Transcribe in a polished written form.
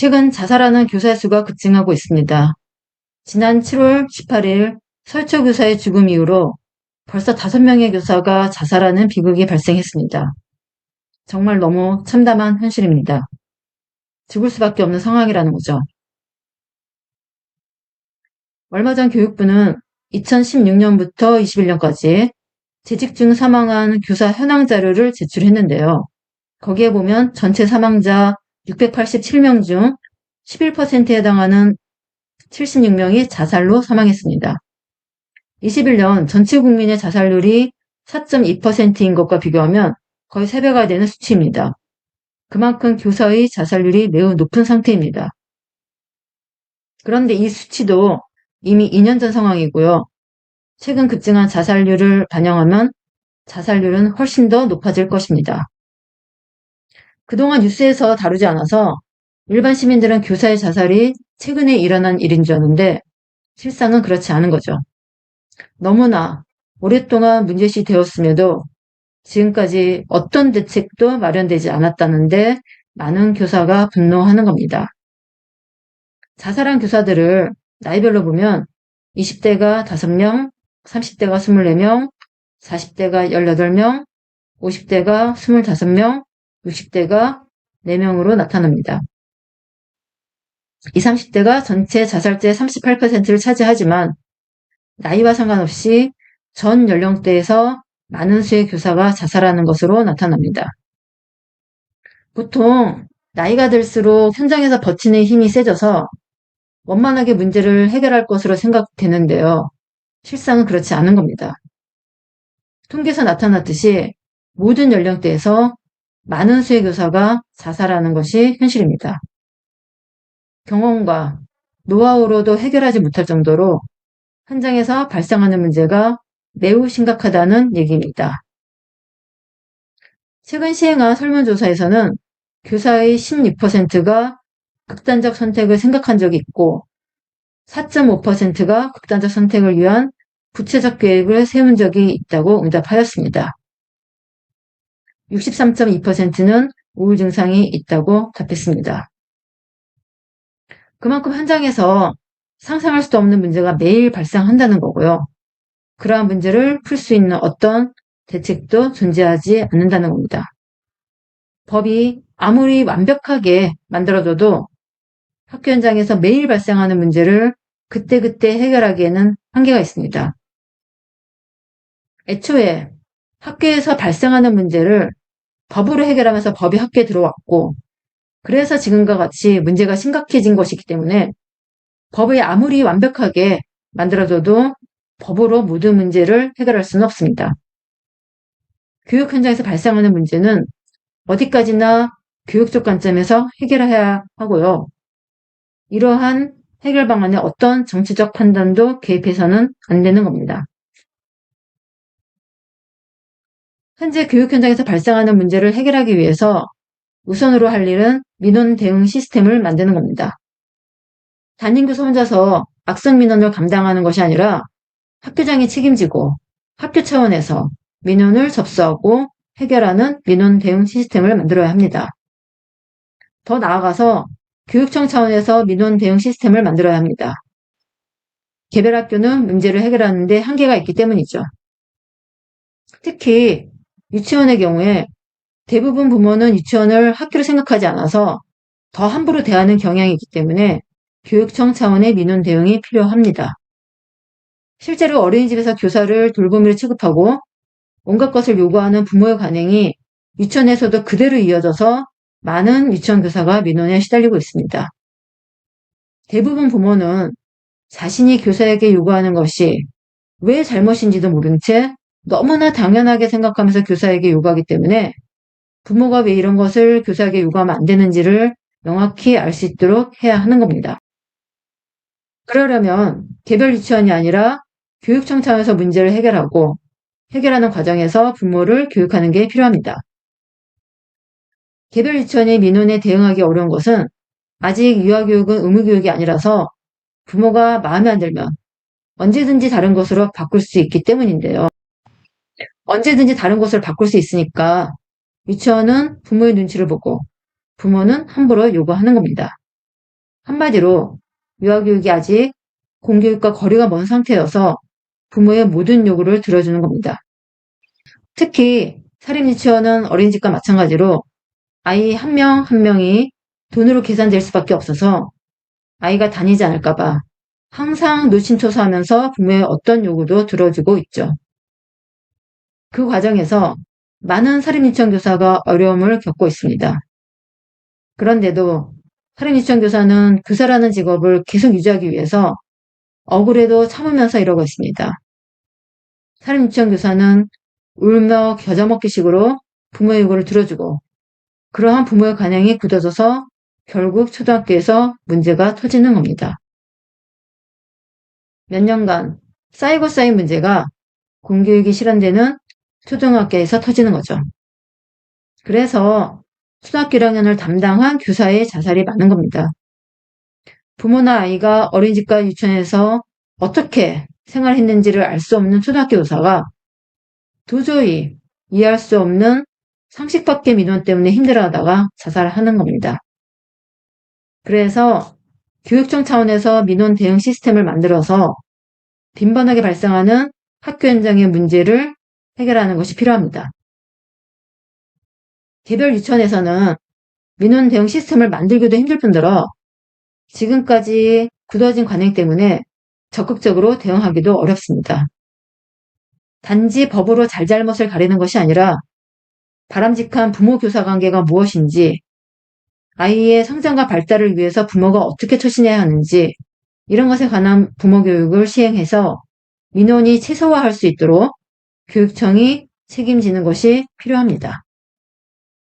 최근 자살하는 교사 수가 급증하고 있습니다. 지난 7월 18일 설초 교사의 죽음 이후로 벌써 5명의 교사가 자살하는 비극이 발생했습니다. 정말 너무 참담한 현실입니다. 죽을 수밖에 없는 상황이라는 거죠. 얼마 전 교육부는 2016년부터 21년까지 재직 중 사망한 교사 현황 자료를 제출했는데요. 거기에 보면 전체 사망자 687명 중 11%에 해당하는 76명이 자살로 사망했습니다. 21년 전체 국민의 자살률이 4.2%인 것과 비교하면 거의 3배가 되는 수치입니다. 그만큼 교사의 자살률이 매우 높은 상태입니다. 그런데 이 수치도 이미 2년 전 상황이고요. 최근 급증한 자살률을 반영하면 자살률은 훨씬 더 높아질 것입니다. 그동안 뉴스에서 다루지 않아서 일반 시민들은 교사의 자살이 최근에 일어난 일인 줄 아는데 실상은 그렇지 않은 거죠. 너무나 오랫동안 문제시 되었음에도 지금까지 어떤 대책도 마련되지 않았다는데 많은 교사가 분노하는 겁니다. 자살한 교사들을 나이별로 보면 20대가 5명, 30대가 24명, 40대가 18명, 50대가 25명, 60대가 4명으로 나타납니다. 20, 30대가 전체 자살자의 38%를 차지하지만 나이와 상관없이 전 연령대에서 많은 수의 교사가 자살하는 것으로 나타납니다. 보통 나이가 들수록 현장에서 버티는 힘이 세져서 원만하게 문제를 해결할 것으로 생각되는데요. 실상은 그렇지 않은 겁니다. 통계에서 나타났듯이 모든 연령대에서 많은 수의 교사가 자살하는 것이 현실입니다. 경험과 노하우로도 해결하지 못할 정도로 현장에서 발생하는 문제가 매우 심각하다는 얘기입니다. 최근 시행한 설문조사에서는 교사의 16%가 극단적 선택을 생각한 적이 있고 4.5%가 극단적 선택을 위한 구체적 계획을 세운 적이 있다고 응답하였습니다. 63.2%는 우울 증상이 있다고 답했습니다. 그만큼 현장에서 상상할 수도 없는 문제가 매일 발생한다는 거고요. 그러한 문제를 풀 수 있는 어떤 대책도 존재하지 않는다는 겁니다. 법이 아무리 완벽하게 만들어져도 학교 현장에서 매일 발생하는 문제를 그때그때 해결하기에는 한계가 있습니다. 애초에 학교에서 발생하는 문제를 법으로 해결하면서 법이 학교에 들어왔고 그래서 지금과 같이 문제가 심각해진 것이기 때문에 법이 아무리 완벽하게 만들어져도 법으로 모든 문제를 해결할 수는 없습니다. 교육 현장에서 발생하는 문제는 어디까지나 교육적 관점에서 해결해야 하고요. 이러한 해결 방안에 어떤 정치적 판단도 개입해서는 안 되는 겁니다. 현재 교육 현장에서 발생하는 문제를 해결하기 위해서 우선으로 할 일은 민원 대응 시스템을 만드는 겁니다. 담임교사 혼자서 악성 민원을 감당하는 것이 아니라 학교장이 책임지고 학교 차원에서 민원을 접수하고 해결하는 민원 대응 시스템을 만들어야 합니다. 더 나아가서 교육청 차원에서 민원 대응 시스템을 만들어야 합니다. 개별 학교는 문제를 해결하는 데 한계가 있기 때문이죠. 특히 유치원의 경우에 대부분 부모는 유치원을 학교로 생각하지 않아서 더 함부로 대하는 경향이 있기 때문에 교육청 차원의 민원 대응이 필요합니다. 실제로 어린이집에서 교사를 돌보미로 취급하고 온갖 것을 요구하는 부모의 관행이 유치원에서도 그대로 이어져서 많은 유치원 교사가 민원에 시달리고 있습니다. 대부분 부모는 자신이 교사에게 요구하는 것이 왜 잘못인지도 모른 채 너무나 당연하게 생각하면서 교사에게 요구하기 때문에 부모가 왜 이런 것을 교사에게 요구하면 안 되는지를 명확히 알 수 있도록 해야 하는 겁니다. 그러려면 개별 유치원이 아니라 교육청 차원에서 문제를 해결하고 해결하는 과정에서 부모를 교육하는 게 필요합니다. 개별 유치원이 민원에 대응하기 어려운 것은 아직 유아교육은 의무교육이 아니라서 부모가 마음에 안 들면 언제든지 다른 곳으로 바꿀 수 있기 때문인데요. 언제든지 다른 곳을 바꿀 수 있으니까 유치원은 부모의 눈치를 보고 부모는 함부로 요구하는 겁니다. 한마디로 유아교육이 아직 공교육과 거리가 먼 상태여서 부모의 모든 요구를 들어주는 겁니다. 특히 사립유치원은 어린이집과 마찬가지로 아이 한 명 한 명이 돈으로 계산될 수밖에 없어서 아이가 다니지 않을까봐 항상 노심초사하면서 부모의 어떤 요구도 들어주고 있죠. 그 과정에서 많은 사립유치원 교사가 어려움을 겪고 있습니다. 그런데도 사립유치원 교사는 교사라는 직업을 계속 유지하기 위해서 억울해도 참으면서 이러고 있습니다. 사립유치원 교사는 울며 겨자 먹기식으로 부모의 요구를 들어주고 그러한 부모의 관행이 굳어져서 결국 초등학교에서 문제가 터지는 겁니다. 몇 년간 쌓이고 쌓인 문제가 공교육이 실현되는 초등학교에서 터지는 거죠. 그래서 초등학교 1학년을 담당한 교사의 자살이 많은 겁니다. 부모나 아이가 어린이집과 유치원에서 어떻게 생활했는지를 알 수 없는 초등학교 교사가 도저히 이해할 수 없는 상식 밖의 민원 때문에 힘들어하다가 자살하는 겁니다. 그래서 교육청 차원에서 민원 대응 시스템을 만들어서 빈번하게 발생하는 학교 현장의 문제를 해결하는 것이 필요합니다. 개별 유치원에서는 민원 대응 시스템을 만들기도 힘들 뿐더러 지금까지 굳어진 관행 때문에 적극적으로 대응하기도 어렵습니다. 단지 법으로 잘잘못을 가리는 것이 아니라 바람직한 부모-교사 관계가 무엇인지, 아이의 성장과 발달을 위해서 부모가 어떻게 처신해야 하는지 이런 것에 관한 부모 교육을 시행해서 민원이 최소화할 수 있도록 교육청이 책임지는 것이 필요합니다.